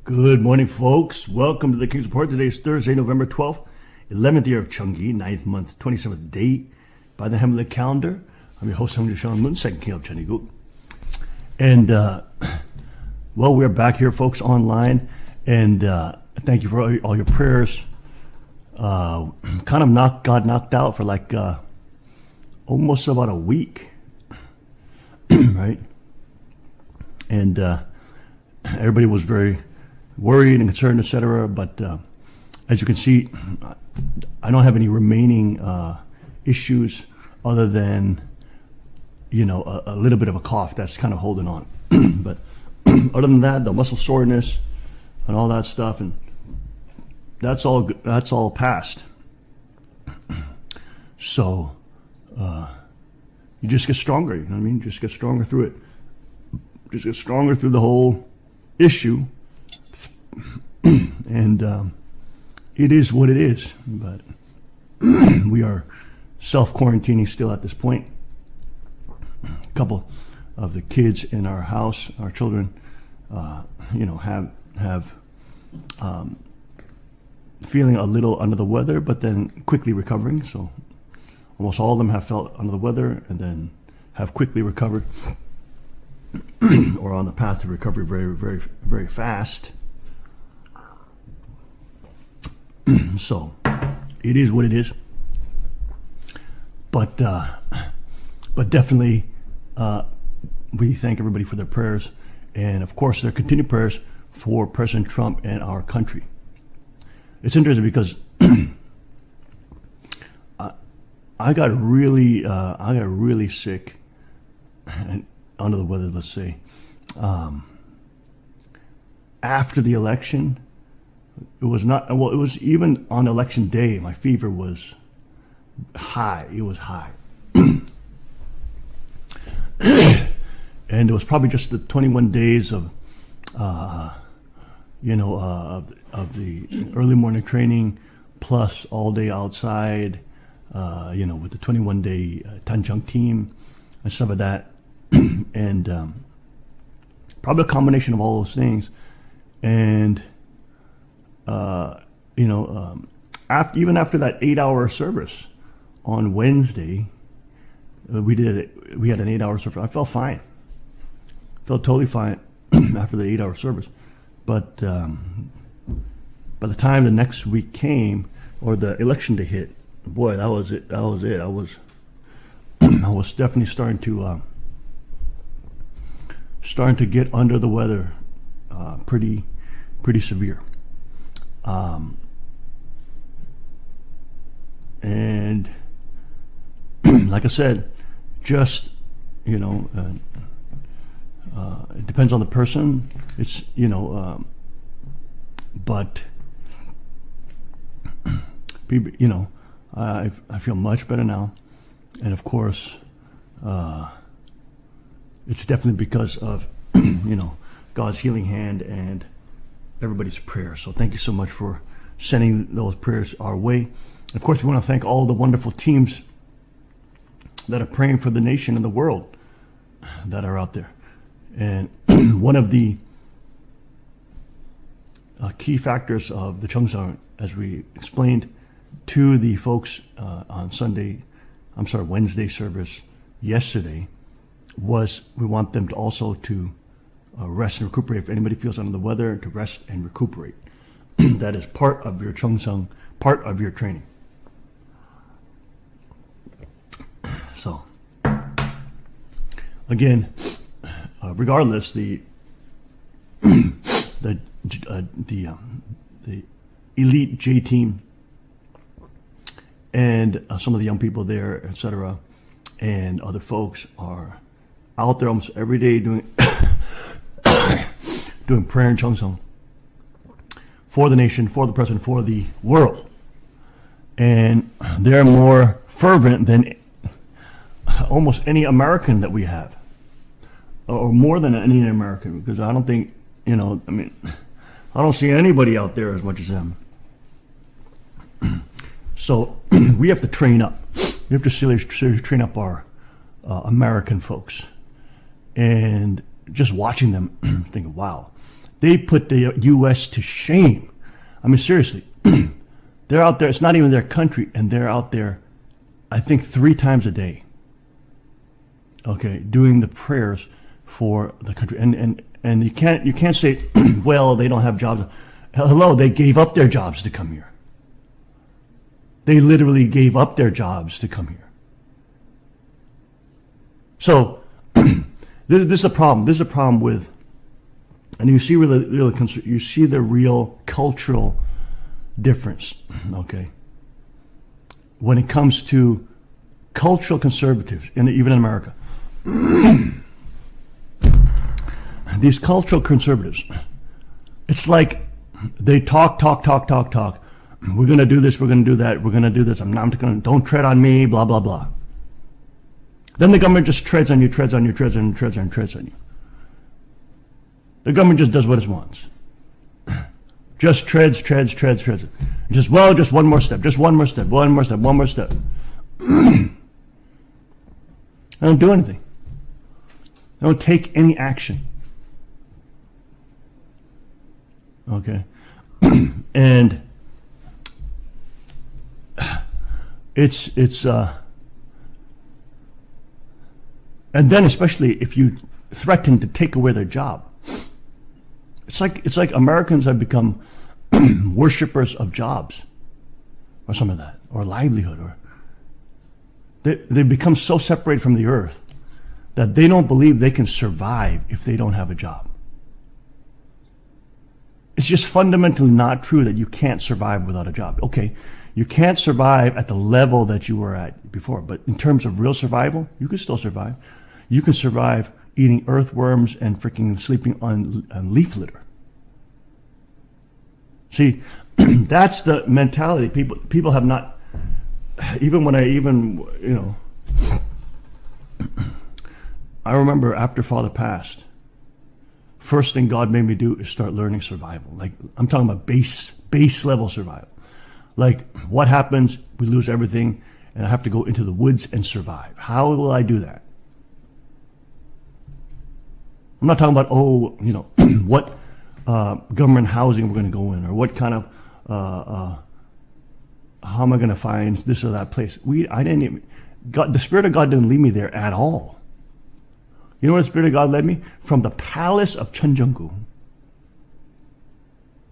Good morning, folks. Welcome to the King's Report. Today is Thursday, November 12th, 11th year of Chungi, 9th month, 27th day by the Heavenly calendar. I'm your host, Hung Sean Moon, second king of Chungi. And, well, we're back here, folks, online. And thank you for all your prayers. Kind of got knocked out for like almost about a week, right? And everybody was very worried and concerned, etc. But as you can see, I don't have any remaining issues other than, a little bit of a cough that's kind of holding on. But other than that, the muscle soreness and all that stuff, and that's all past. So you just get stronger. You know what I mean? Just get stronger through it. Just get stronger through the whole issue. And it is what it is. But we are self-quarantining still at this point. A couple of the kids in our house, our children, have feeling a little under the weather, but then quickly recovering. So almost all of them have felt under the weather and then have quickly recovered or on the path to recovery very, very, very fast. So it is what it is. But definitely we thank everybody for their prayers, and of course their continued prayers for President Trump and our country. It's interesting because I got really sick and under the weather, let's say, after the election. It was even on election day, my fever was high. It was high. And it was probably just the 21 days of the early morning training plus all day outside, with the 21-day Tanjung team and some of that. And probably a combination of all those things. And even after that 8-hour service on Wednesday, we had an 8-hour service. I felt fine. Felt totally fine after the 8-hour service. But by the time the next week came, or the election day hit, boy, that was it. I was definitely starting to get under the weather, pretty severe. And like I said, just, it depends on the person. It's, but, I feel much better now. And of course, it's definitely because of, God's healing hand and everybody's prayers. So thank you so much for sending those prayers our way. Of course, we want to thank all the wonderful teams that are praying for the nation and the world that are out there. And one of the key factors of the Cheongsang, as we explained to the folks on Wednesday service yesterday, was we want them to also to rest and recuperate. If anybody feels under the weather, to rest and recuperate. That is part of your Cheongsang, part of your training. So, again, regardless, the elite J team and some of the young people there, etc., and other folks are out there almost every day doing doing prayer in Cheongsang for the nation, for the president, for the world. And they're more fervent than almost any American that we have, or more than any American, because I don't think, I don't see anybody out there as much as them. So we have to train up. We have to seriously train up our American folks. And just watching them, thinking, wow. They put the U.S. to shame. I mean, seriously. They're out there. It's not even their country, and they're out there, I think, 3 times a day. Okay, doing the prayers for the country, and you can't say, well, they don't have jobs. Hello, they gave up their jobs to come here. They literally gave up their jobs to come here. So this is a problem. This is a problem with, and you see you see the real cultural difference. Okay, when it comes to cultural conservatives, even in America, these cultural conservatives, it's like they talk. We're going to do this. We're going to do that. We're going to do this. Don't tread on me. Blah blah blah. Then the government just treads on you. The government just does what it wants. Just treads. Just one more step. They don't do anything. They don't take any action. Okay, and it's and then especially if you threaten to take away their job, it's like Americans have become worshippers of jobs, or some of that, or livelihood, or they become so separated from the earth that they don't believe they can survive if they don't have a job. It's just fundamentally not true that you can't survive without a job. Okay, you can't survive at the level that you were at before, but in terms of real survival, you can still survive. You can survive eating earthworms and freaking sleeping on leaf litter. See, that's the mentality. People have not, I remember after Father passed, first thing God made me do is start learning survival. Like, I'm talking about base level survival. Like, what happens? We lose everything, and I have to go into the woods and survive. How will I do that? I'm not talking about, what government housing we're going to go in, or what kind of, how am I going to find this or that place? The Spirit of God didn't lead me there at all. You know where the Spirit of God led me? From the palace of Cheonjeonggu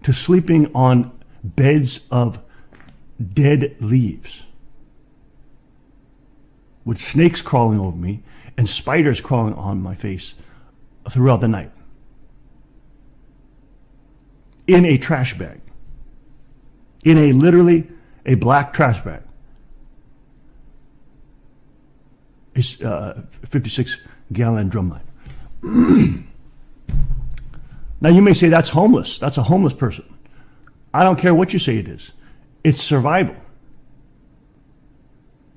to sleeping on beds of dead leaves with snakes crawling over me and spiders crawling on my face throughout the night in a trash bag, literally a black trash bag. It's 56-gallon drumline. Now you may say that's homeless. That's a homeless person. I don't care what you say it is. It's survival.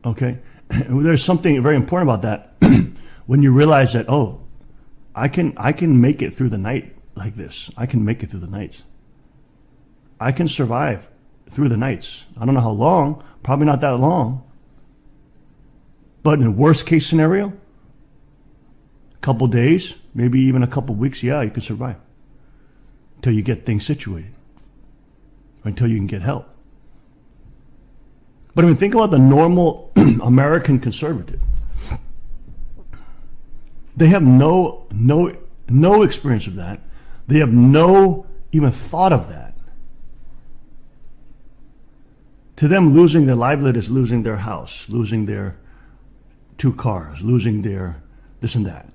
Okay? There's something very important about that when you realize that, I can make it through the night like this. I can make it through the nights. I can survive through the nights. I don't know how long, probably not that long. But in a worst case scenario, a couple days, maybe even a couple weeks, you can survive until you get things situated, or until you can get help. But I mean, think about the normal American conservative. They have no experience of that. They have no even thought of that. To them, losing their livelihood is losing their house, losing their 2 cars, losing their this and that.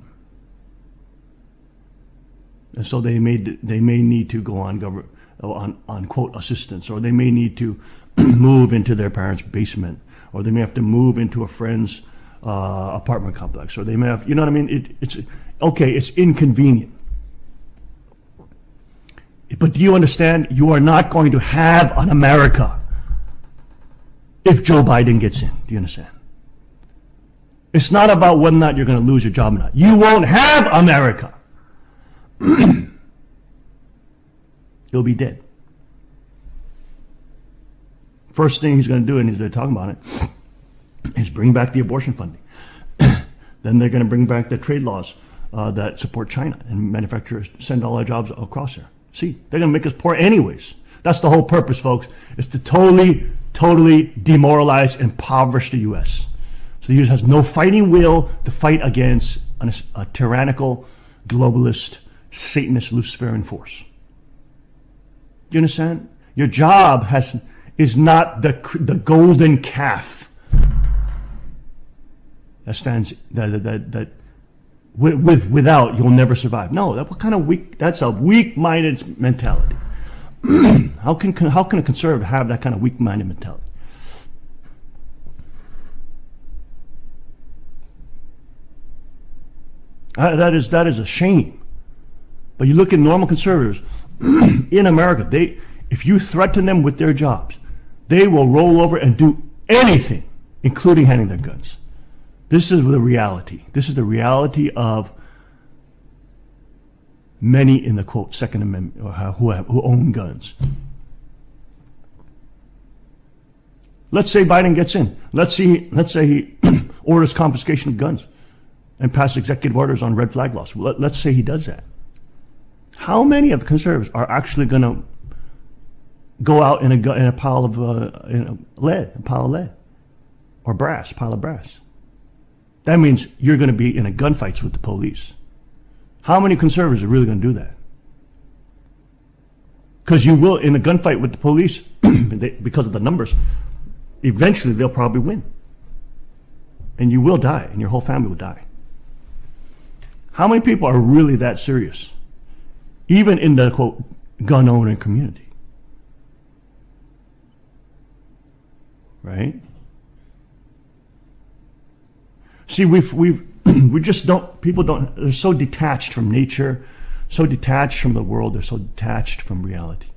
And so they may need to go on quote assistance, or they may need to move into their parents' basement, or they may have to move into a friend's apartment complex, or they may have, you know what I mean? It's okay. It's inconvenient, but do you understand? You are not going to have an America if Joe Biden gets in. Do you understand? It's not about whether or not you're going to lose your job or not. You won't have America. You'll be dead. First thing he's going to do, and they're talking about it, is bring back the abortion funding. Then they're going to bring back the trade laws that support China and manufacturers, send all our jobs across there. See, they're going to make us poor anyways. That's the whole purpose, folks, is to totally demoralize and impoverish the U.S. So the U.S. has no fighting will to fight against a tyrannical, globalist, Satanist, Luciferian force. You understand? Your job is not the golden calf that stands that without you'll never survive. No, that's a weak-minded mentality. How can a conservative have that kind of weak-minded mentality? That is a shame. But you look at normal conservatives in America, if you threaten them with their jobs, they will roll over and do anything, including handing their guns. This is the reality. This is the reality of many in the quote Second Amendment who own guns. Let's say Biden gets in. Let's say he orders confiscation of guns and pass executive orders on red flag laws. Let's say he does that. How many of the conservatives are actually going to go out in a pile of lead, or brass, pile of brass? That means you're going to be in a gunfights with the police. How many conservatives are really going to do that? Because you will, in a gunfight with the police, because of the numbers, eventually they'll probably win. And you will die, and your whole family will die. How many people are really that serious? Even in the, quote, gun owner community. Right? See, we just don't, people don't, they're so detached from nature, so detached from the world, they're so detached from reality.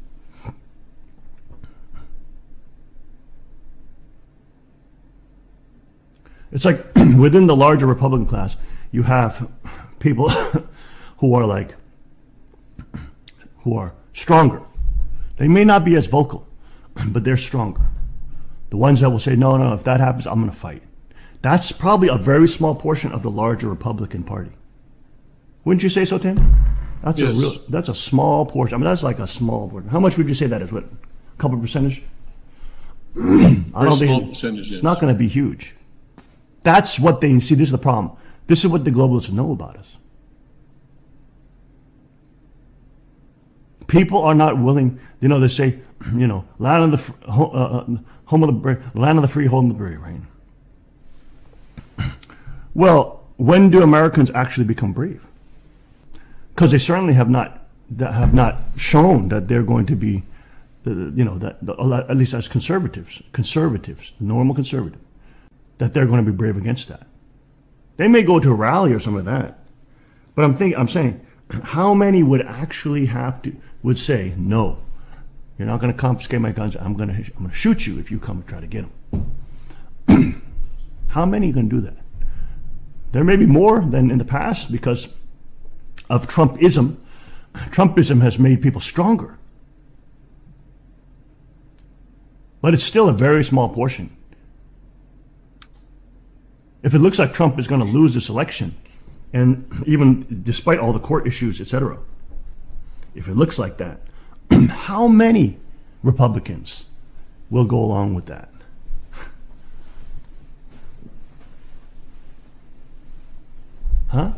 It's like within the larger Republican class, you have people who are stronger. They may not be as vocal, but they're stronger. The ones that will say, no, if that happens, I'm going to fight. That's probably a very small portion of the larger Republican Party. Wouldn't you say so, Tim? That's a small portion. I mean, that's like a small portion. How much would you say that is? What, a couple percentage? I don't think it's not going to be huge. That's what they see. This is the problem. This is what the globalists know about us. People are not willing. They say, land of the home of the brave, land of the free, home of the brave, right? Well, when do Americans actually become brave? Because they certainly have not shown that they're going to be, at least as conservatives, the normal conservative, that they're going to be brave against that. They may go to a rally or something like that, but I'm saying, how many would actually would say, no, you're not going to confiscate my guns. I'm going to shoot you if you come and try to get them. How many are going to do that? There may be more than in the past because of Trumpism. Trumpism has made people stronger. But it's still a very small portion. If it looks like Trump is going to lose this election, and even despite all the court issues, etc., if it looks like that, how many Republicans will go along with that? Huh?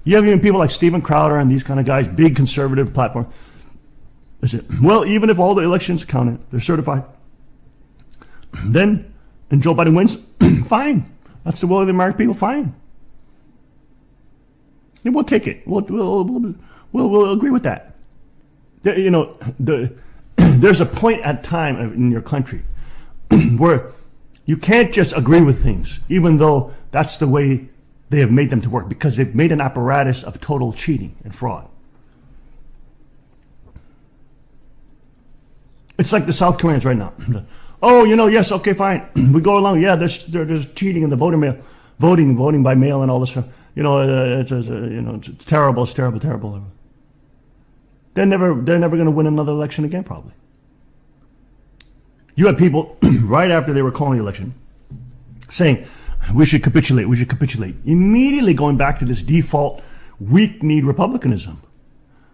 You have even people like Steven Crowder and these kind of guys, big conservative platform. They say, well, even if all the elections counted, they're certified. Then, and Joe Biden wins, fine. That's the will of the American people, fine. And we'll take it. We'll agree with that. There's a point at time in your country where you can't just agree with things, even though that's the way they have made them to work, because they've made an apparatus of total cheating and fraud. It's like the South Koreans right now. Oh, yes, okay, fine. We go along. Yeah, there's cheating in the voting by mail and all this stuff. It's terrible. It's terrible. They're never going to win another election again, probably. You had people right after they were calling the election saying we should capitulate. Immediately going back to this default, weak-kneed republicanism,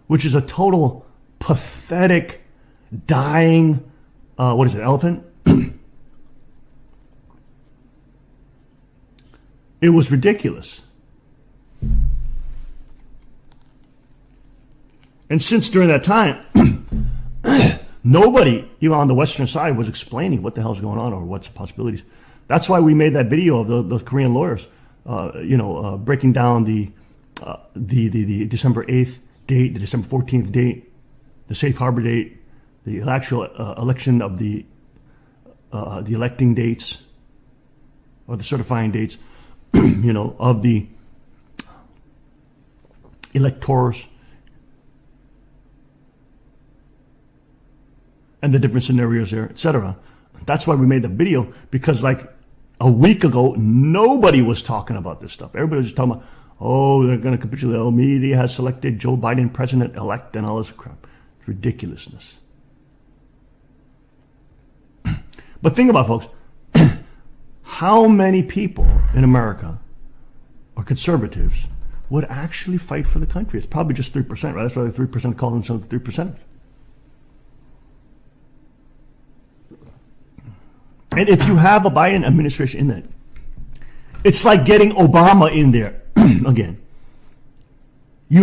which is a total pathetic, dying, elephant? It was ridiculous. And since during that time, nobody, even on the Western side, was explaining what the hell's going on or what's the possibilities. That's why we made that video of those Korean lawyers, breaking down the December 8th date, the December 14th date, the safe harbor date, the actual election of the electing dates, or the certifying dates, of the electors, and the different scenarios there, etc. That's why we made the video, because like a week ago, nobody was talking about this stuff. Everybody was just talking about, oh, they're going to capitulate. Oh, media has selected Joe Biden president-elect and all this crap. It's ridiculousness. But think about it, folks. How many people in America or conservatives would actually fight for the country? It's probably just 3%, right? That's why the 3% call themselves 3%. And if you have a Biden administration in that, it's like getting Obama in there again. You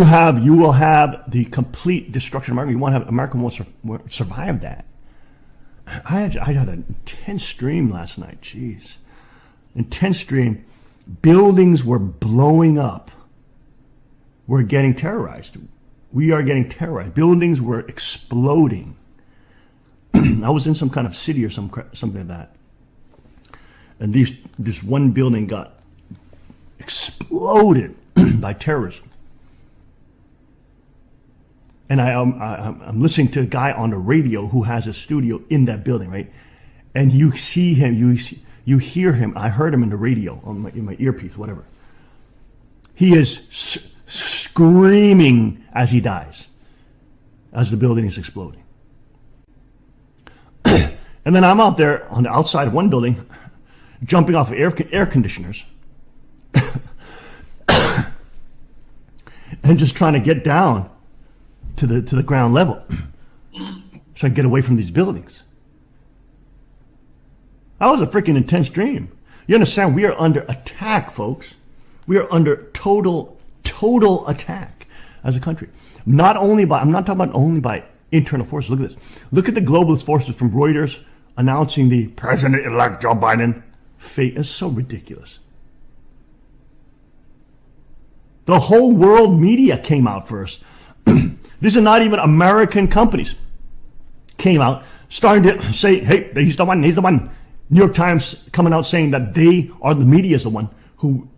will have the complete destruction of America. America won't survive that. I had an intense stream last night. Jeez. Intense stream. Buildings were blowing up. We're getting terrorized. We are getting terrorized. Buildings were exploding. I was in some kind of city or something like that. And this one building got exploded by terrorism. And I'm listening to a guy on the radio who has a studio in that building, right? And you see him, you hear him. I heard him in the radio, in my earpiece, whatever. He is screaming as he dies, as the building is exploding. And then I'm out there on the outside of one building, jumping off of air conditioners, and just trying to get down to the ground level, so I can get away from these buildings. That was a freaking intense dream. You understand? We are under attack, folks. We are under total attack as a country. I'm not talking about only by internal forces. Look at this. Look at the globalist forces from Reuters announcing the President-elect Joe Biden fate. It's so ridiculous. The whole world media came out first. These are not even American companies. Came out, starting to say, hey, he's the one, he's the one. New York Times coming out saying that they are the media is the one who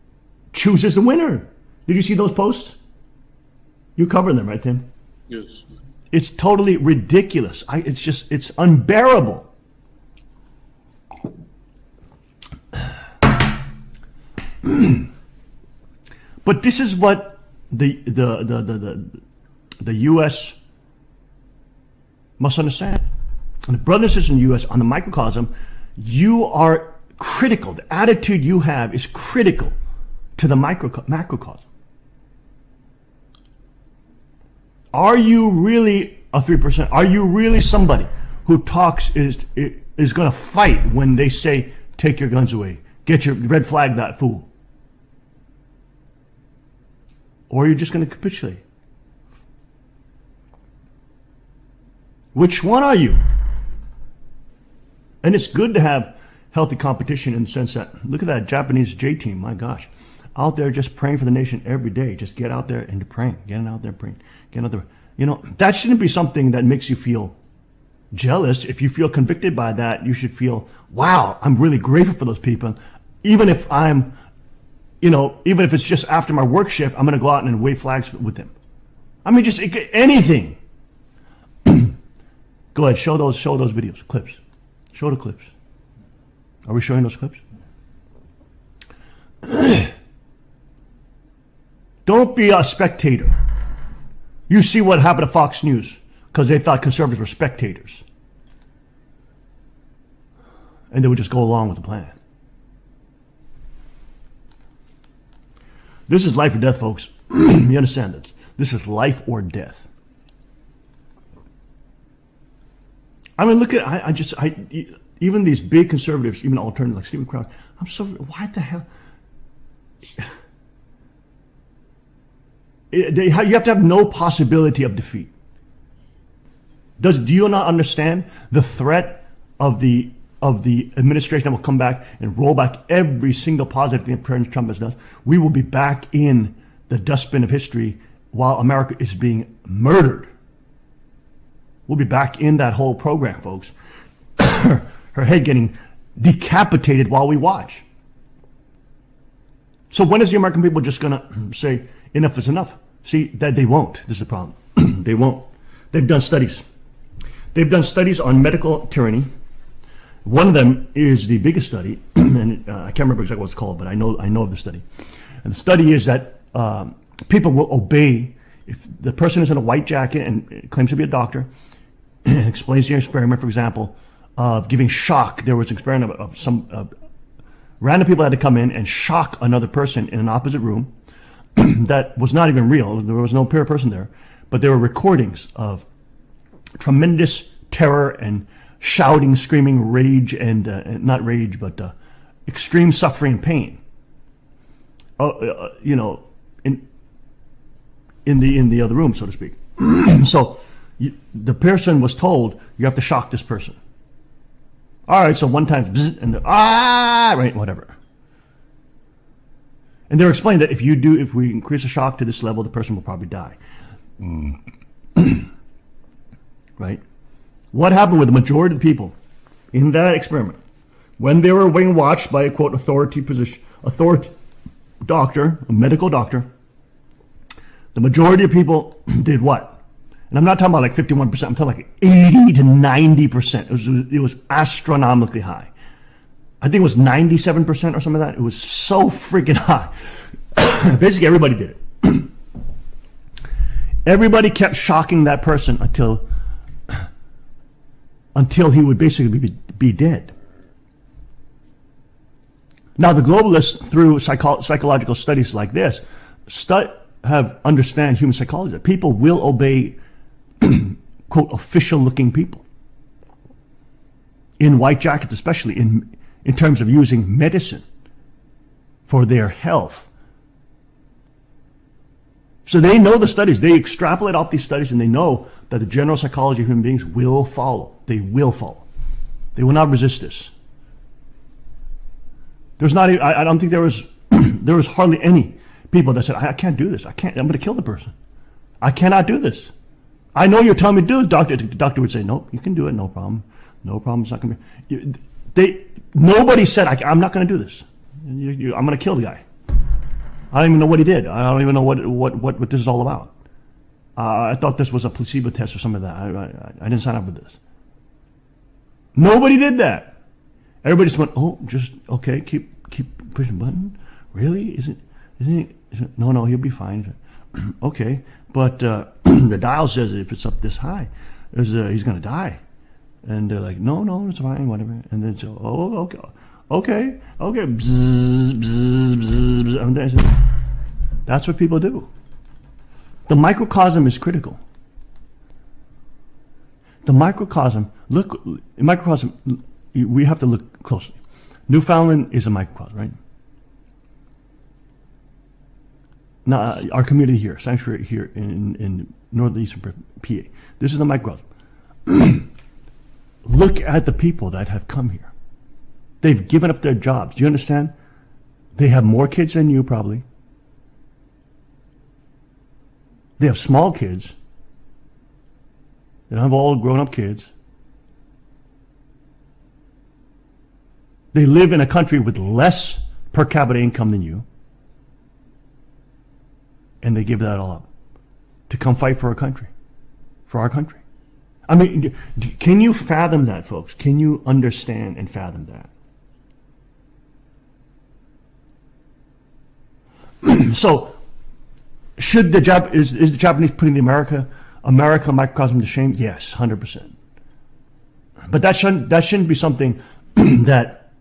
chooses the winner. Did you see those posts? You covered them, right, Tim? Yes. It's totally ridiculous. It's unbearable. But this is what the U.S. must understand. And the brothers and sisters in the U.S. on the microcosm, you are critical. The attitude you have is critical to the macrocosm. Are you really a 3%? Are you really somebody who talks is going to fight when they say, take your guns away, get your red flag that fool? Or are you just going to capitulate? Which one are you? And it's good to have healthy competition in the sense that, look at that Japanese J team, my gosh. Out there just praying for the nation every day. Just get out there and praying. Get out there praying. Get out there. You know, that shouldn't be something that makes you feel jealous. If you feel convicted by that, you should feel, wow, I'm really grateful for those people. Even if even if it's just after my work shift, I'm going to go out and wave flags with them. I mean, just anything. Go ahead, show those videos, clips. Show the clips. Are we showing those clips? Don't be a spectator. You see what happened to Fox News because they thought conservatives were spectators. And they would just go along with the plan. This is life or death, folks. You understand this? This is life or death. I mean, look at, even these big conservatives, even alternatives like Stephen Crowder, why the hell? You have to have no possibility of defeat. Do you not understand the threat of the administration that will come back and roll back every single positive thing President Trump has done? We will be back in the dustbin of history while America is being murdered. We'll be back in that whole program, folks. Her head getting decapitated while we watch. So when is the American people just going to say, enough is enough? See, that they won't. This is the problem. They won't. They've done studies. They've done studies on medical tyranny. One of them is the biggest study, and I can't remember exactly what it's called, but I know of the study. And the study is that people will obey if the person is in a white jacket and claims to be a doctor and explains the experiment, for example, of giving shock. There was an experiment of some random people had to come in and shock another person in an opposite room that was not even real. There was no pure person there, but there were recordings of tremendous terror and shouting, screaming, rage, and not rage, but extreme suffering and pain. In the other room, so to speak. So the person was told, you have to shock this person. All right, so one time, bzz, and right, whatever. And they're explaining that if we increase the shock to this level, the person will probably die. Right? What happened with the majority of the people in that experiment when they were being watched by a quote authority doctor, a medical doctor? The majority of people did what? And I'm not talking about like 51%. I'm talking like 80 to 90%. It was astronomically high. I think it was 97% or something like that. It was so freaking high. Basically, everybody did it. Everybody kept shocking that person until he would basically be dead. Now, the globalists, through psychological studies like this, understand human psychology. That people will obey, quote, official-looking people. In white jackets, especially, in terms of using medicine for their health. So they know the studies. They extrapolate off these studies, and they know that the general psychology of human beings will follow. They will follow. They will not resist this. I don't think there was hardly any people that said, I can't do this. I'm going to kill the person. I cannot do this. I know you're telling me to do it, doctor. The doctor would say, nope, you can do it, no problem. No problem, it's not going to be. Nobody said, I'm not going to do this. I'm going to kill the guy. I don't even know what he did. I don't even know what this is all about. I thought this was a placebo test or something like that. I didn't sign up for this. Nobody did that. Everybody just went, okay, keep pushing the button. Really? Is it? No, he'll be fine. Okay, but the dial says that if it's up this high, he's going to die. And they're like, no, it's fine, whatever. And then so, okay. Bzz, bzz, bzz, bzz. That's what people do. The microcosm is critical. The microcosm, we have to look closely. Newfoundland is a microcosm, right? Now, our community here, sanctuary here in northeastern PA, this is the microcosm. Look at the people that have come here. They've given up their jobs. Do you understand? They have more kids than you, probably. They have small kids. They don't have all grown-up kids. They live in a country with less per capita income than you. And they give that all up to come fight for our country. I mean, can you fathom that, folks? Can you understand and fathom that? So, is the Japanese putting the America microcosm to shame? Yes, 100%. But that shouldn't be something that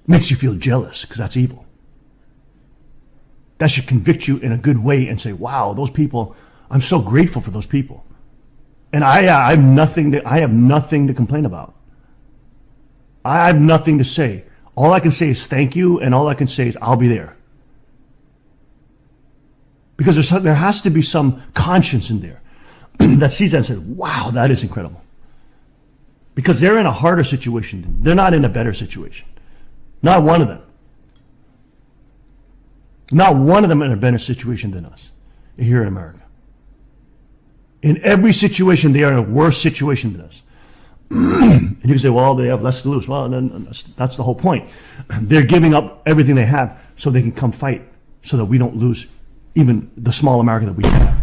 makes you feel jealous, because that's evil. that should convict you in a good way and say, wow, those people, I'm so grateful for those people. And I have nothing to complain about. I have nothing to say. All I can say is thank you, and all I can say is I'll be there. Because there has to be some conscience in there that sees that and says, wow, that is incredible. Because they're in a harder situation. They're not in a better situation. Not one of them. Not one of them in a better situation than us here in America. In every situation, they are in a worse situation than us. And you can say, well, they have less to lose. Well, then that's the whole point. They're giving up everything they have so they can come fight so that we don't lose even the small America that we have.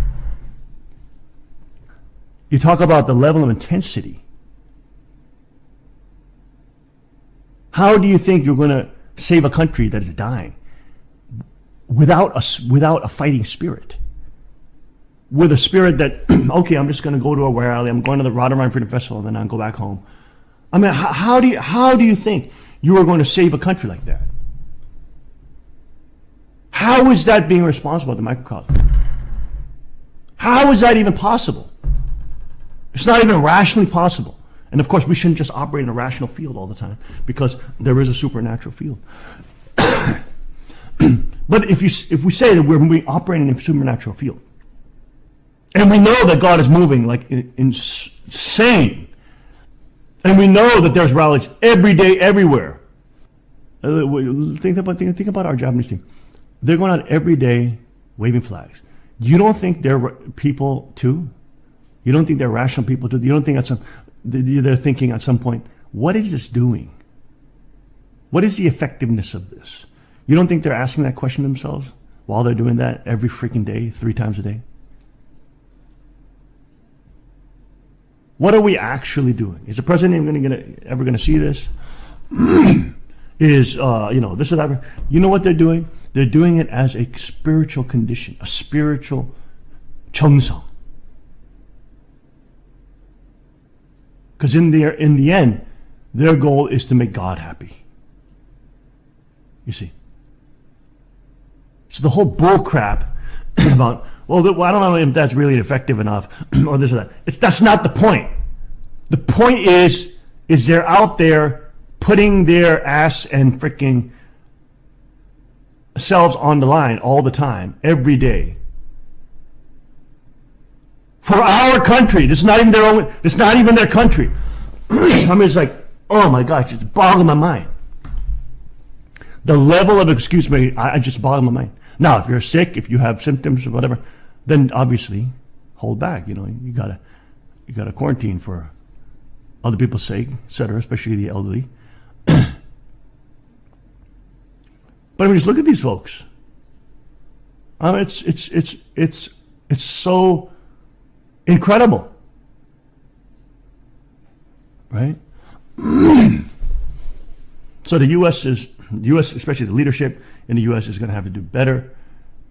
You talk about the level of intensity. How do you think you're going to save a country that is dying without a fighting spirit? With a spirit that, okay, I'm just going to go to a rally, I'm going to the Rotterdam Freedom Festival, and then I'll go back home. I mean, how do you think you are going to save a country like that? How is that being responsible at the microcosm? How is that even possible? It's not even rationally possible. And of course, we shouldn't just operate in a rational field all the time, because there is a supernatural field. But if we say that we're operating in a supernatural field, and we know that God is moving like insane, and we know that there's rallies every day, everywhere. Think about our Japanese team. They're going out every day waving flags. You don't think they're people too? You don't think they're rational people too? You don't think they're thinking at some point, what is this doing? What is the effectiveness of this? You don't think they're asking that question themselves while they're doing that every freaking day, 3 times a day? What are we actually doing? Is the president ever going to see this? This or that? You know what they're doing? They're doing it as a spiritual condition, a spiritual 청성. Because in the end, their goal is to make God happy. You see. So the whole bull crap about, well, I don't know if that's really effective enough or this or that. That's not the point. The point is they're out there putting their ass and freaking selves on the line all the time, every day. For our country. This is not even their own, it's not even their country. I mean, it's like, oh my gosh, it's boggling my mind. The level of excuse me, I just boggle my mind. Now, if you're sick, if you have symptoms or whatever, then obviously hold back. You gotta quarantine for other people's sake, etc., especially the elderly. But I mean, just look at these folks. It's so incredible, right? So the U.S., especially the leadership in the U.S., is going to have to do better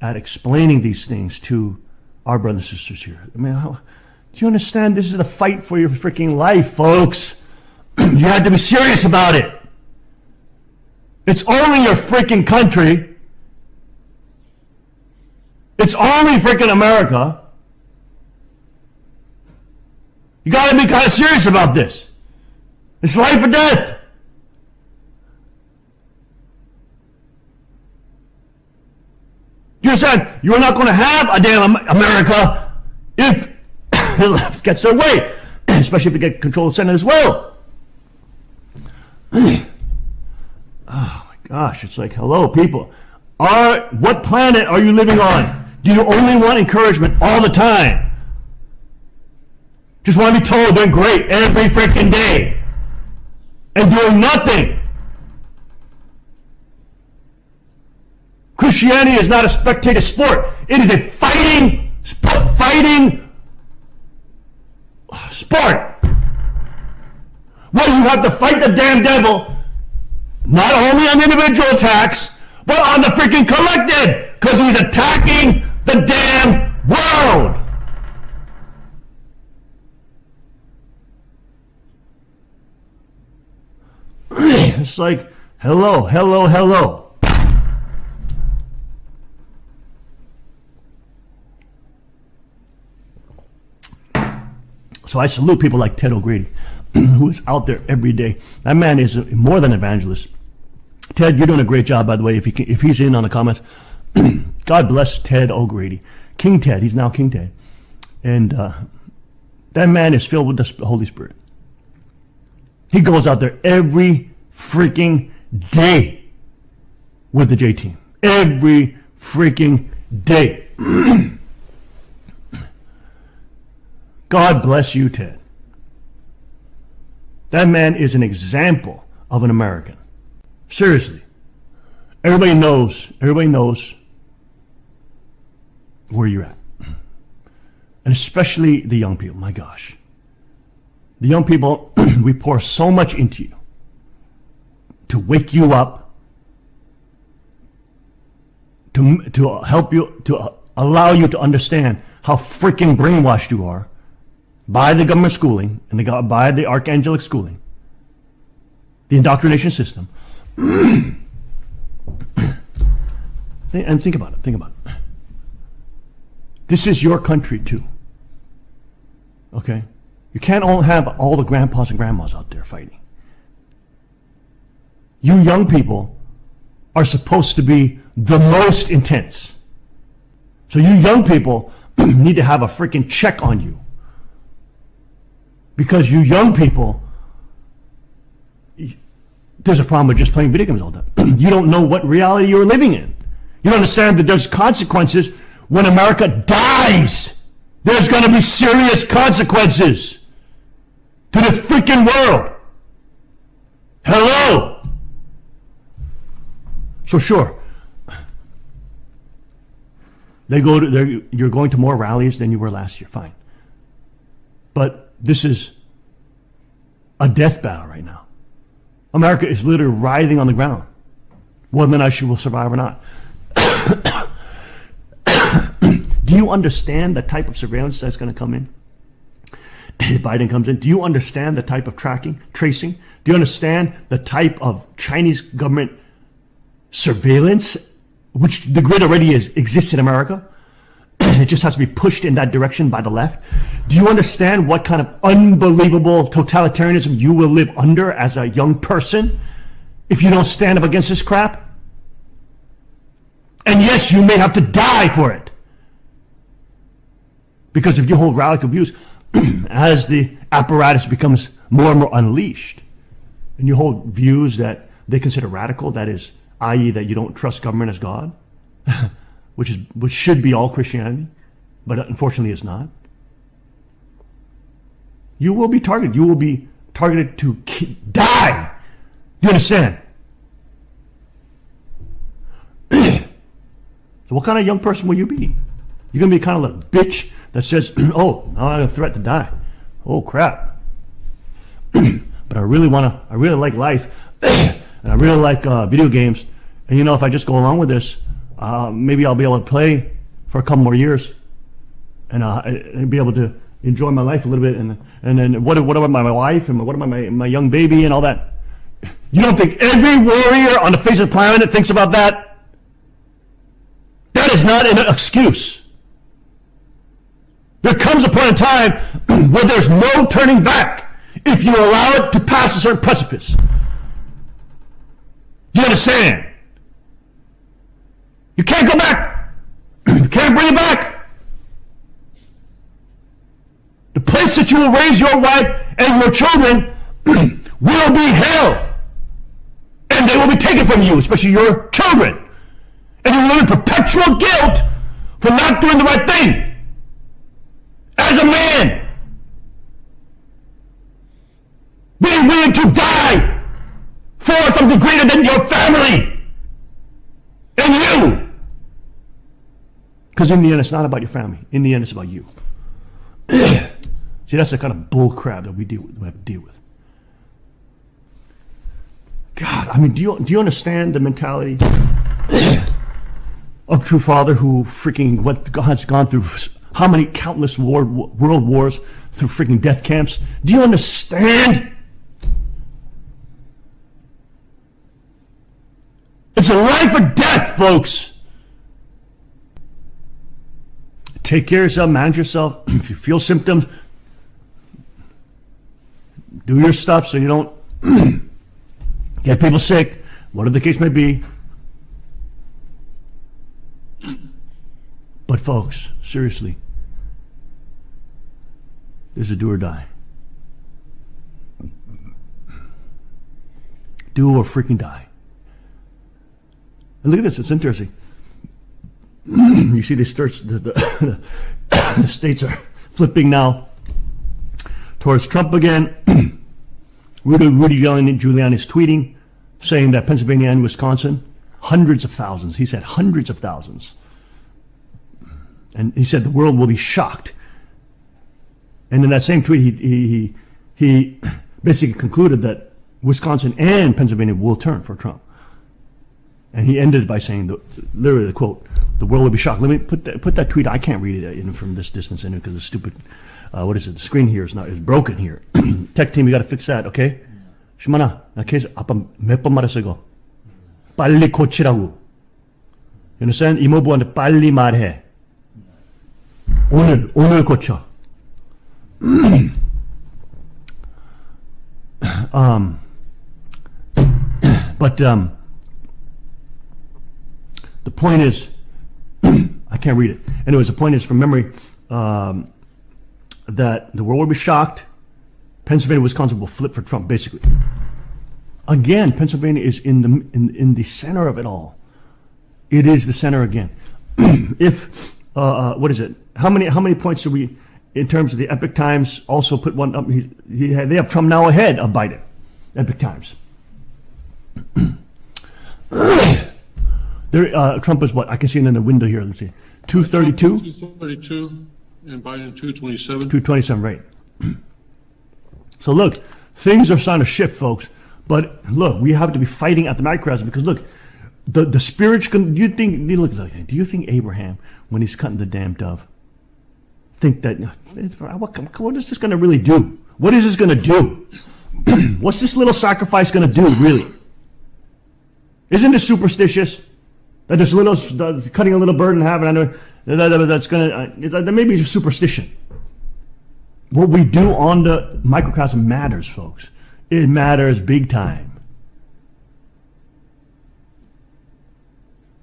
at explaining these things to our brothers and sisters here. I mean, do you understand? This is a fight for your freaking life, folks. You have to be serious about it. It's only your freaking country. It's only freaking America. You got to be kind of serious about this. It's life or death. You understand? You are not going to have a damn America if the left gets their way, especially if they get control of the Senate as well. Oh my gosh, it's like, hello people. What planet are you living on? Do you only want encouragement all the time? Just want to be told doing great every freaking day and doing nothing. Christianity is not a spectator sport. It is a fighting sport. Where you have to fight the damn devil, not only on individual attacks, but on the freaking collective, because he's attacking the damn world. It's like, hello. So I salute people like Ted O'Grady, who is out there every day. That man is more than an evangelist. Ted, you're doing a great job, by the way. If he's in on the comments, God bless Ted O'Grady. King Ted, he's now King Ted. And that man is filled with the Holy Spirit. He goes out there every freaking day with the J team. Every freaking day. God bless you, Ted. That man is an example of an American. Seriously. Everybody knows where you're at. And especially the young people. My gosh. The young people, we pour so much into you to wake you up, to help you, to allow you to understand how freaking brainwashed you are by the government schooling and by the archangelic schooling, the indoctrination system. And think about it. This is your country too. Okay? You can't all have all the grandpas and grandmas out there fighting. You young people are supposed to be the most intense. So you young people need to have a freaking check on you. Because you young people, there's a problem with just playing video games all the time. You don't know what reality you're living in. You don't understand that there's consequences when America dies. There's going to be serious consequences to this freaking world. Hello. So sure, you're going to more rallies than you were last year. Fine. But this is a death battle right now. America is literally writhing on the ground, whether or not she will survive or not. Do you understand the type of surveillance that's going to come in? If Biden comes in, do you understand the type of tracing? Do you understand the type of Chinese government surveillance, which the grid already exists in America? It just has to be pushed in that direction by the left. Do you understand what kind of unbelievable totalitarianism you will live under as a young person if you don't stand up against this crap? And yes, you may have to die for it. Because if you hold radical views, as the apparatus becomes more and more unleashed, and you hold views that they consider radical, that is, i.e. that you don't trust government as God, which should be all Christianity, but unfortunately it's not. You will be targeted. You will be targeted to die. You understand? So what kind of young person will you be? You're going to be kind of like a bitch that says, oh, now I have a threat to die. Oh, crap. But I really like life. And I really like video games. And you know, if I just go along with this, maybe I'll be able to play for a couple more years, and be able to enjoy my life a little bit. And then what about my wife and what about my young baby and all that? You don't think every warrior on the face of the planet thinks about that? That is not an excuse. There comes a point in time where there's no turning back if you allow it to pass a certain precipice. You understand? You can't go back. You can't bring it back. The place that you will raise your wife and your children will be hell. And they will be taken from you, especially your children. And you will live in perpetual guilt for not doing the right thing. As a man, being willing to die for something greater than your family and you. Because in the end, it's not about your family. In the end, it's about you. See, that's the kind of bull crap that we have to deal with. God, I mean, do you understand the mentality of True Father who freaking has gone through how many countless world wars through freaking death camps? Do you understand? It's a life or death, folks. Take care of yourself, manage yourself. If you feel symptoms, Do your stuff so you don't get people sick, whatever the case may be. But folks, seriously, this is a do or die. Do or freaking die. And look at this, it's interesting. You see the states are flipping now towards Trump again. Rudy Giuliani is tweeting, saying that Pennsylvania and Wisconsin, hundreds of thousands, he said hundreds of thousands. And he said the world will be shocked. And in that same tweet, he basically concluded that Wisconsin and Pennsylvania will turn for Trump. And he ended by saying, literally the quote, the world will be shocked. Let me put that tweet. I can't read it from this distance because it's stupid. What is it? The screen here is broken here. Tech team, you got to fix that, okay? 시만아, 나 계속 아빠 몇 번 말했어 이거. 빨리 고치라고. You understand? 이모부한테 빨리 말해. 오늘 고쳐. But the point is, I can't read it. Anyways, the point is, from memory, that the world will be shocked. Pennsylvania, Wisconsin will flip for Trump, basically. Again, Pennsylvania is in the center of it all. It is the center again. If what is it? How many points do we, in terms of the Epic Times, also put one up? They have Trump now ahead of Biden. Epic Times. Trump is what? I can see it in the window here. Let's see. 232? 232 and Biden 227. 227, right. So look, things are starting to shift, folks. But look, we have to be fighting at the microcosm because look, the spiritual. Do you think Abraham, when he's cutting the damn dove, think that what is this going to really do? What is this going to do? What's this little sacrifice going to do, really? Isn't it superstitious that this little cutting a little bird in half, and that's going to that maybe it's a superstition. What we do on the microcosm matters, folks. It matters big time.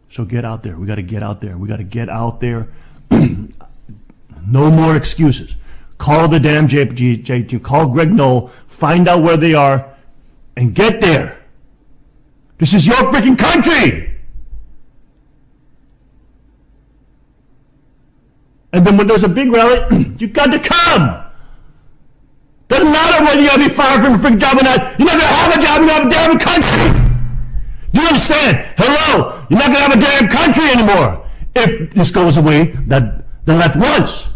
So get out there. We got to get out there. We got to get out there. No more excuses. Call the damn JP. Call Greg Knoll. Find out where they are and get there. This is your freaking country. And then when there's a big rally, you got to come. Doesn't matter whether you're going to be fired from a freaking job or not. You're not going to have a job. You're going to have a damn country. Do you understand? Hello. You're not going to have a damn country anymore if this goes away that the left wants.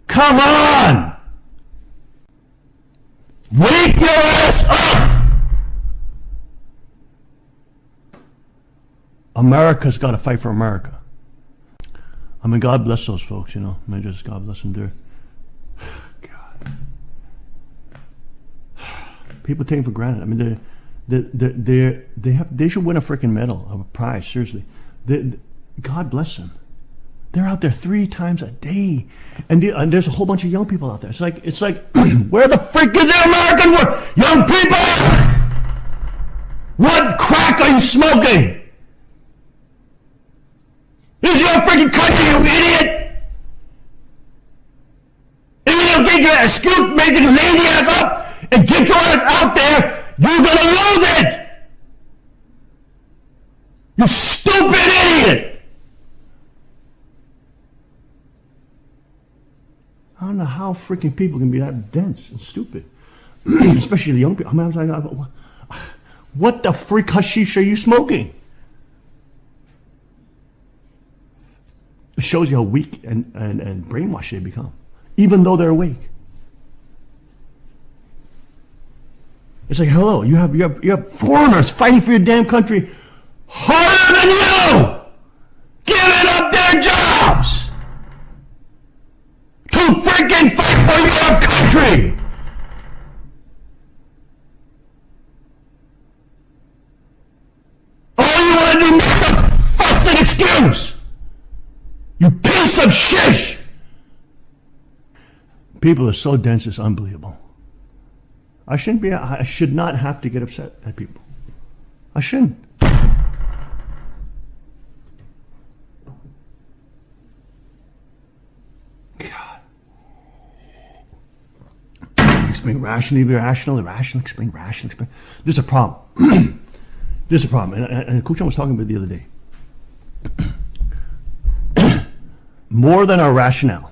Come on. Wake your ass up. America's got to fight for America. I mean, God bless those folks, you know. I mean, just God bless them there. God. People take them for granted. I mean, they should win a freaking medal, a prize, seriously. God bless them. They're out there 3 times a day. And there's a whole bunch of young people out there. It's like where the freak is the American world? Young people! What crack are you smoking? This is your freaking country, you idiot! If you don't get your excuse, make your lazy ass up, and get your ass out there, you're gonna lose it! You stupid idiot! I don't know how freaking people can be that dense and stupid. Especially the young people. I mean, what the freak hashish are you smoking? It shows you how weak and brainwashed they become, even though they're awake. It's like, hello, you have foreigners fighting for your damn country harder than you, giving up their jobs to freaking fight for your country. All you want to do is make some fucking excuse. You piece of shit! People are so dense, it's unbelievable. I should not have to get upset at people. I shouldn't. God. Explain rationally, be rational, irrational, explain rational, explain. This is a problem. This is a problem. And Kuchan was talking about it the other day. More than our rationale.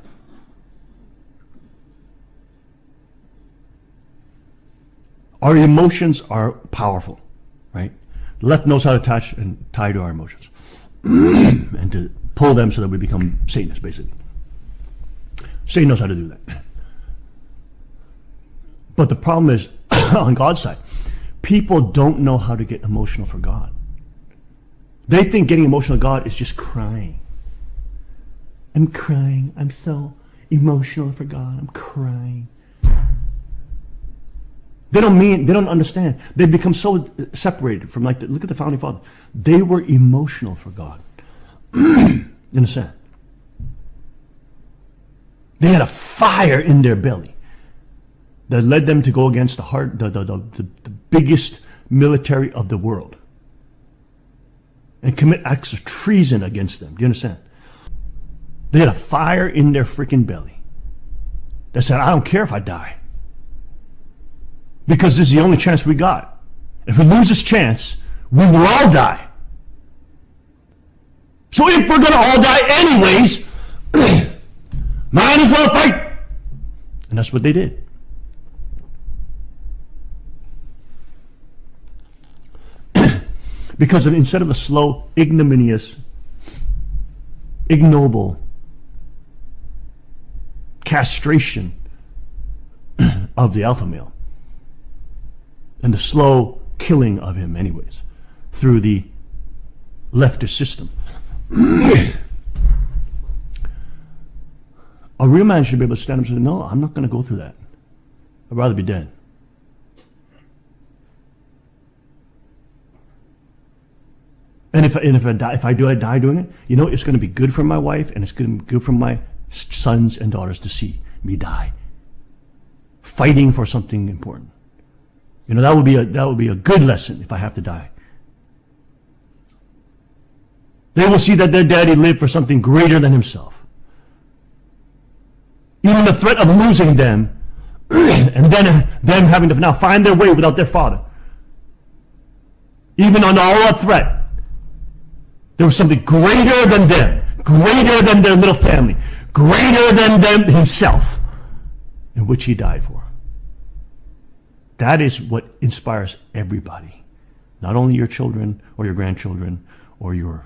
Our emotions are powerful, right? The left knows how to attach and tie to our emotions and to pull them so that we become Satanists, basically. Satan knows how to do that. But the problem is, on God's side, people don't know how to get emotional for God. They think getting emotional to God is just crying. I'm crying. I'm so emotional for God. I'm crying. They don't understand. They become so separated from, look at the Founding Fathers. They were emotional for God. In a sense. They had a fire in their belly that led them to go against the biggest military of the world and commit acts of treason against them. Do you understand? They had a fire in their freaking belly that said, I don't care if I die. Because this is the only chance we got. If we lose this chance, we will all die. So if we're going to all die anyways, might as well fight. And that's what they did. Because instead of the slow, ignominious, ignoble castration of the alpha male, and the slow killing of him anyways, through the leftist system. A real man should be able to stand up and say, no, I'm not going to go through that. I'd rather be dead. And if I die doing it, it's going to be good for my wife and it's going to be good for my sons and daughters to see me die. Fighting for something important. That would be a good lesson if I have to die. They will see that their daddy lived for something greater than himself. Even the threat of losing them and then them having to now find their way without their father. Even on all a threat, there was something greater than them, greater than their little family, greater than them himself, in which he died for. That is what inspires everybody. Not only your children or your grandchildren or your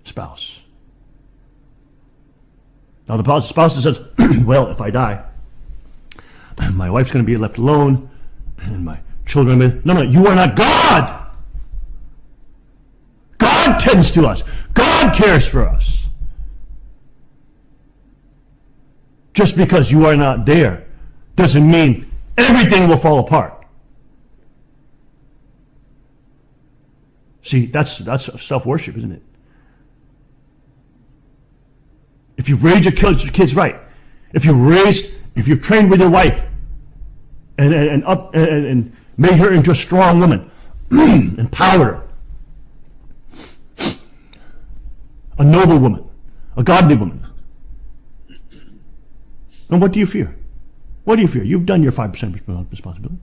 spouse. Now the spouse says, well, if I die, my wife's going to be left alone and my children will be... No, you are not God! God tends to us. God cares for us. Just because you are not there doesn't mean everything will fall apart. See, that's self-worship, isn't it? If you've raised your kids right, if you've trained with your wife and made her into a strong woman, empowered her, a noble woman, a godly woman, and what do you fear? What do you fear? You've done your 5% responsibility.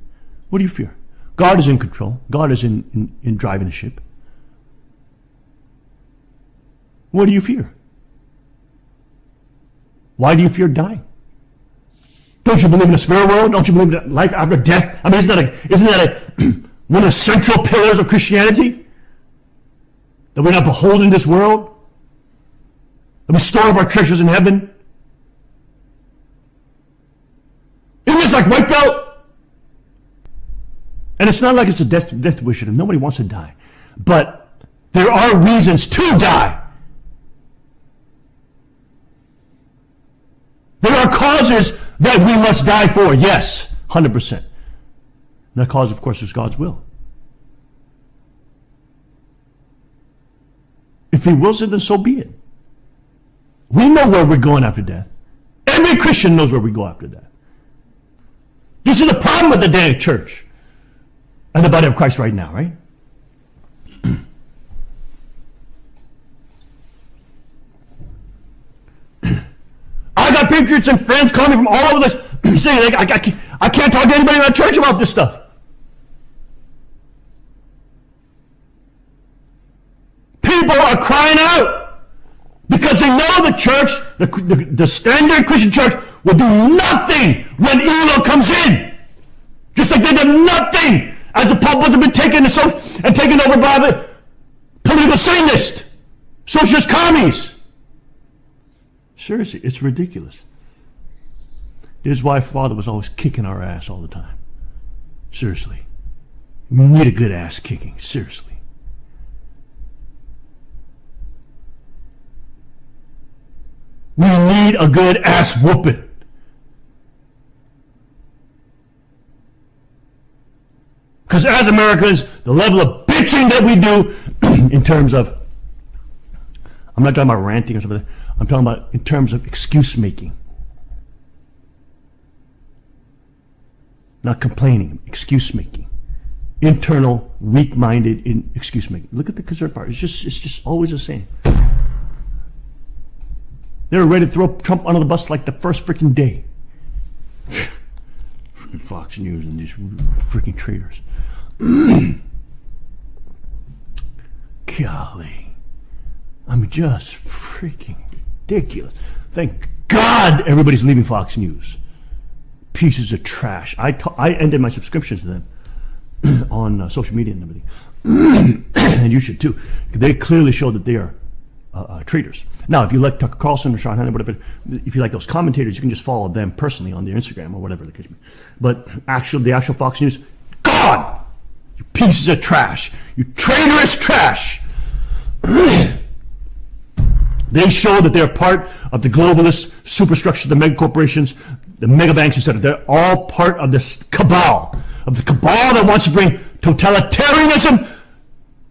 What do you fear? God is in control. God is in driving the ship. What do you fear? Why do you fear dying? Don't you believe in a spirit world? Don't you believe in life after death? I mean, isn't that one of the central pillars of Christianity? That we're not beholden to this world? That we store up our treasures in heaven? Isn't this like Wipeout? And it's not like it's a death wish. Nobody wants to die. But there are reasons to die. There are causes that we must die for. Yes, 100%. That cause, of course, is God's will. If He wills it, then so be it. We know where we're going after death. Every Christian knows where we go after death. Do This is the problem with the damn church and the body of Christ right now, right? I got patriots and friends calling me from all over this saying I can't talk to anybody in that church about this stuff. People are crying out because they know the church, the standard Christian church, will do nothing when evil comes in. Just like they did nothing as the pulpits have been taken over by the political Satanists, socialist commies. Seriously, it's ridiculous. This is why Father was always kicking our ass all the time. Seriously. We need a good ass kicking. Seriously. We need a good ass whooping. Because as Americans, the level of bitching that we do in terms of, I'm not talking about ranting or something, I'm talking about in terms of excuse making. Not complaining, excuse making. Internal, weak-minded excuse making. Look at the conservative party. It's just always the same. They were ready to throw Trump under the bus like the first freaking day. Freaking Fox News and these freaking traitors. Golly. I'm just freaking ridiculous. Thank God everybody's leaving Fox News. Pieces of trash. I ended my subscriptions to them on social media and everything. And you should too. They clearly show that they are traitors. Now, if you like Tucker Carlson or Sean Hannity, whatever, if you like those commentators, you can just follow them personally on their Instagram or whatever the case may be. But the actual Fox News, gone! You pieces of trash. You traitorous trash. They show that they're part of the globalist superstructure, the mega corporations, the mega banks, etc. They're all part of this cabal, that wants to bring totalitarianism,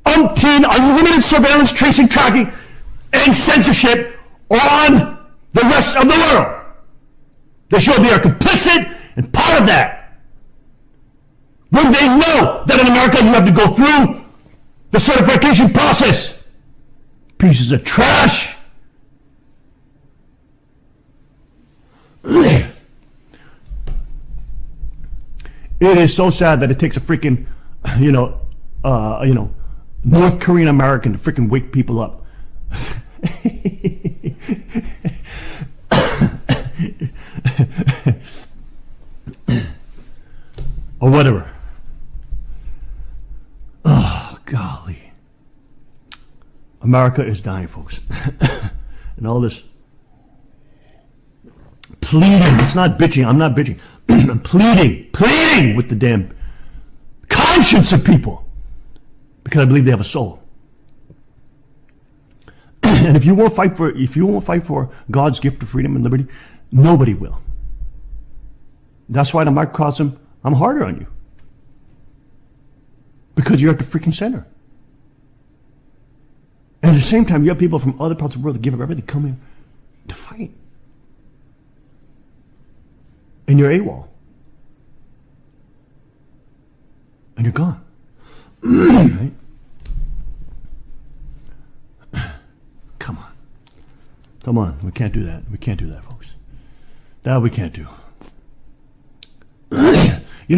unlimited surveillance, tracing, tracking, and censorship on the rest of the world. They show they are complicit and part of that. When they know that in America you have to go through the certification process. Pieces of trash. It is so sad that it takes a freaking, North Korean American to freaking wake people up. Or whatever. Oh, golly. America is dying, folks. And all this pleading. It's not bitching. I'm not bitching. I'm pleading with the damn conscience of people. Because I believe they have a soul. And if you won't fight for God's gift of freedom and liberty, nobody will. That's why the microcosm, I'm harder on you. Because you're at the freaking center. And at the same time, you have people from other parts of the world that give up everything, come here to fight. And you're AWOL. And you're gone. Right? Come on. We can't do that. We can't do that, folks. That we can't do.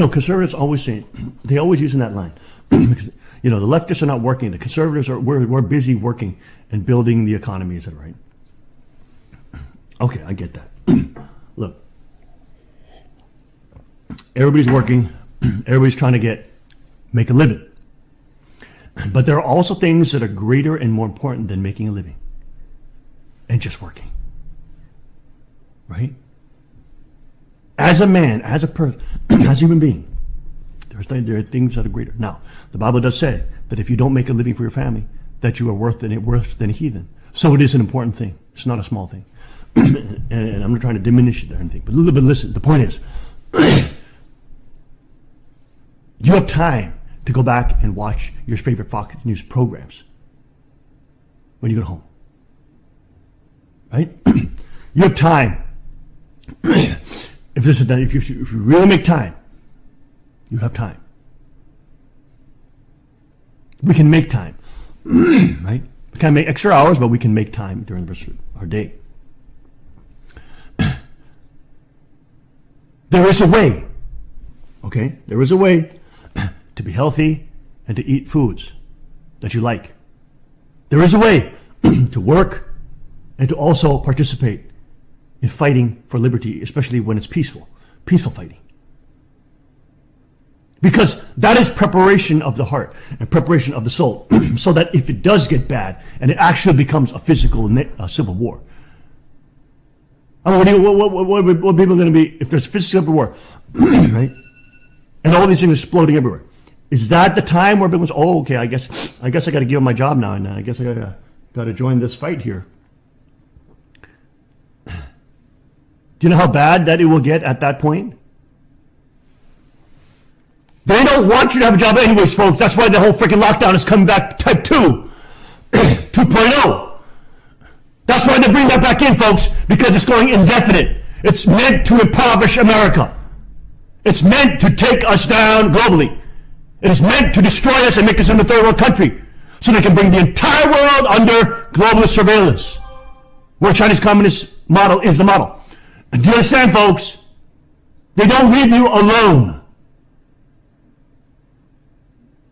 Conservatives always say, they always using that line. Because, the leftists are not working. The conservatives we're busy working and building the economy, is that right? Okay, I get that. Look. Everybody's working. Everybody's trying to make a living. But there are also things that are greater and more important than making a living. And just working. Right? As a man, as a person, as a human being, there are things that are greater. Now, the Bible does say that if you don't make a living for your family, that you are worse than a heathen. So it is an important thing. It's not a small thing. And I'm not trying to diminish it or anything. But listen, the point is, you have time to go back and watch your favorite Fox News programs when you get home. Right? You have time. If you really make time You have time. We can make time, right? We can't make extra hours, but we can make time during our day. There is a way, okay? There is a way to be healthy and to eat foods that you like. There is a way to work and to also participate in fighting for liberty, especially when it's peaceful fighting. Because that is preparation of the heart and preparation of the soul, so that if it does get bad and it actually becomes a physical civil war. I mean, what people are going to be if there's physical civil war, right? And all these things exploding everywhere. Is that the time where everyone's, oh, okay, I guess I got to give up my job now, and I guess I got to join this fight here. Do you know how bad that it will get at that point? They don't want you to have a job anyways, folks. That's why the whole freaking lockdown is coming back type 2, 2.0. That's why they bring that back in, folks, because it's going indefinite. It's meant to impoverish America. It's meant to take us down globally. It is meant to destroy us and make us into a third world country so they can bring the entire world under globalist surveillance, where Chinese Communist model is the model. And do you understand, folks? They don't leave you alone.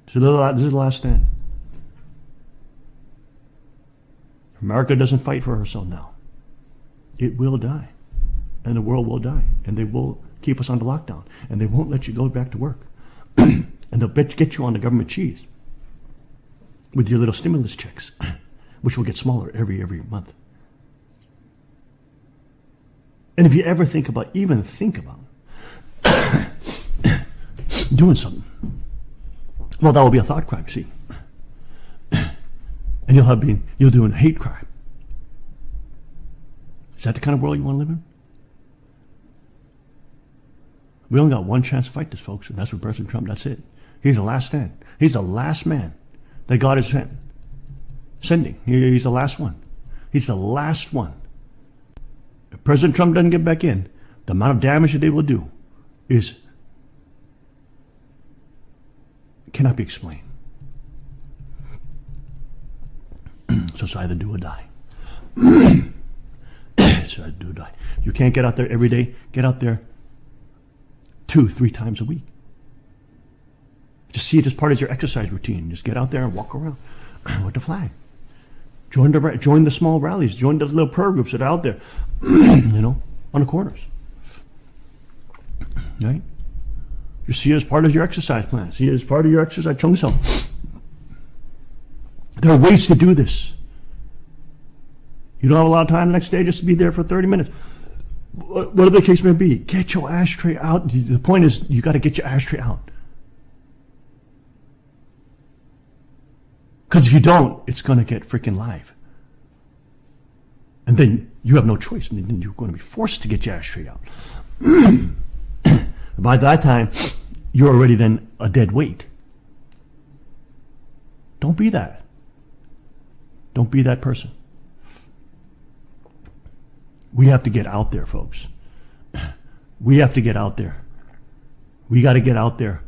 So this is the last stand. America doesn't fight for herself now. It will die. And the world will die. And they will keep us under lockdown. And they won't let you go back to work. And they'll get you on the government cheese with your little stimulus checks, which will get smaller every month. And if you ever think about doing something, well, that will be a thought crime, see. And you'll do a hate crime. Is that the kind of world you want to live in? We only got one chance to fight this, folks, and that's with President Trump. That's it. He's the last stand. He's the last man that God is sending. He's the last one. He's the last one. If President Trump doesn't get back in, the amount of damage that they will do cannot be explained. So it's either do or die. It's either do or die. You can't get out there every day. Get out there 2-3 times a week. Just see it as part of your exercise routine. Just get out there and walk around with the flag. Join the small rallies. Join the little prayer groups that are out there, on the corners. Right? You see it as part of your exercise plan. See it as part of your exercise cheongsam. There are ways to do this. You don't have a lot of time the next day, just to be there for 30 minutes. Whatever the case may be, get your ashtray out. The point is, you got to get your ashtray out. Because if you don't, it's going to get freaking live. And then you have no choice. And then you're going to be forced to get your ashtray out. By that time, you're already then a dead weight. Don't be that. Don't be that person. We have to get out there, folks. We have to get out there. We got to get out there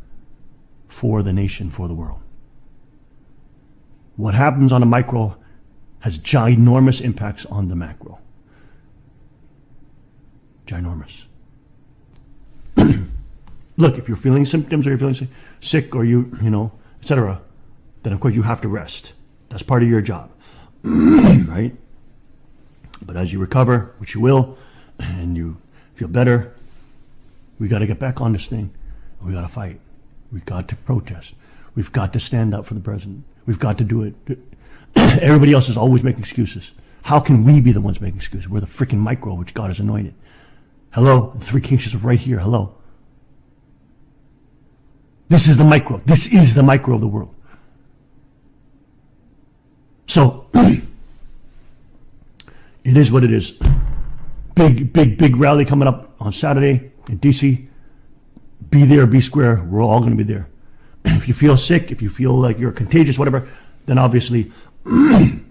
for the nation, for the world. What happens on the micro has ginormous impacts on the macro. Ginormous. Look, if you're feeling symptoms or you're feeling sick or etc., then of course you have to rest. That's part of your job. Right? But as you recover, which you will, and you feel better, we got to get back on this thing. We got to fight. We've got to protest. We've got to stand up for the president. We've got to do it. Everybody else is always making excuses. How can we be the ones making excuses? We're the freaking micro, which God has anointed. Hello? The three kingdoms are right here. Hello? This is the micro. This is the micro of the world. So, it is what it is. Big rally coming up on Saturday in D.C. Be there, be square. We're all going to be there. If you feel sick, if you feel like you're contagious, whatever, then obviously, quarantining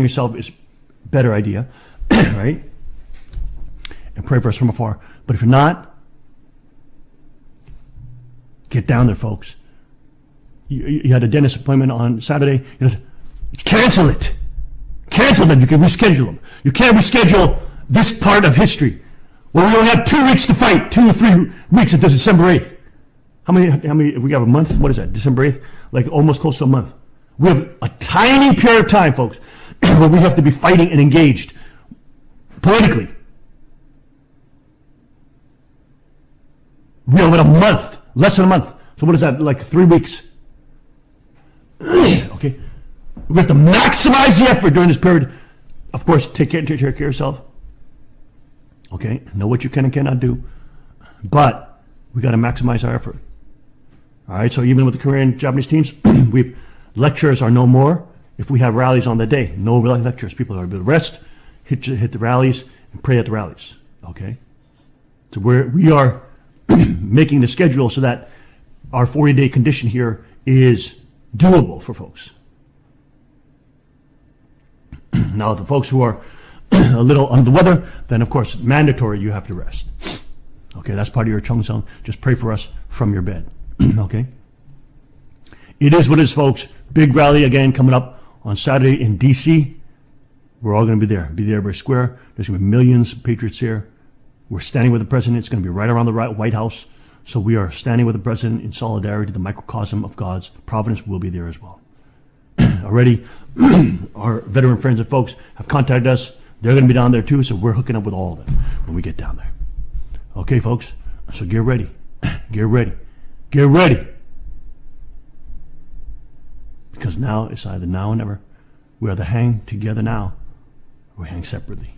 yourself is a better idea, right? and pray for us from afar. But if you're not, get down there, folks. You had a dentist appointment on Saturday. Cancel it. Cancel them. You can reschedule them. You can't reschedule this part of history. Well, we only have 2 weeks to fight. 2 or 3 weeks until December 8th. How many, we have a month? What is that? December 8th? Like almost close to a month. We have a tiny period of time, folks, where we have to be fighting and engaged politically. We have a month, less than a month. So what is that, like 3 weeks? Okay? We have to maximize the effort during this period. Of course, take care of yourself. Okay? Know what you can and cannot do. But we got to maximize our effort. All right? So even with the Korean Japanese teams, lectures are no more. If we have rallies on the day, no lectures. People are able to rest, hit the rallies, and pray at the rallies. Okay? So we are making the schedule so that our 40-day condition here is doable for folks. Now, the folks who are a little under the weather, then of course, mandatory, you have to rest. Okay, that's part of your Cheongsong. Just pray for us from your bed. Okay? It is what it is, folks. Big rally again coming up on Saturday in D.C. We're all going to be there. Be there every square. There's going to be millions of patriots here. We're standing with the president. It's going to be right around the White House. So we are standing with the president in solidarity. The microcosm of God's providence will be there as well. Already, our veteran friends and folks have contacted us. They're going to be down there too, so we're hooking up with all of them when we get down there. Okay, folks? So get ready. Get ready. Get ready. Because now it's either now or never. We either hang together now or we hang separately.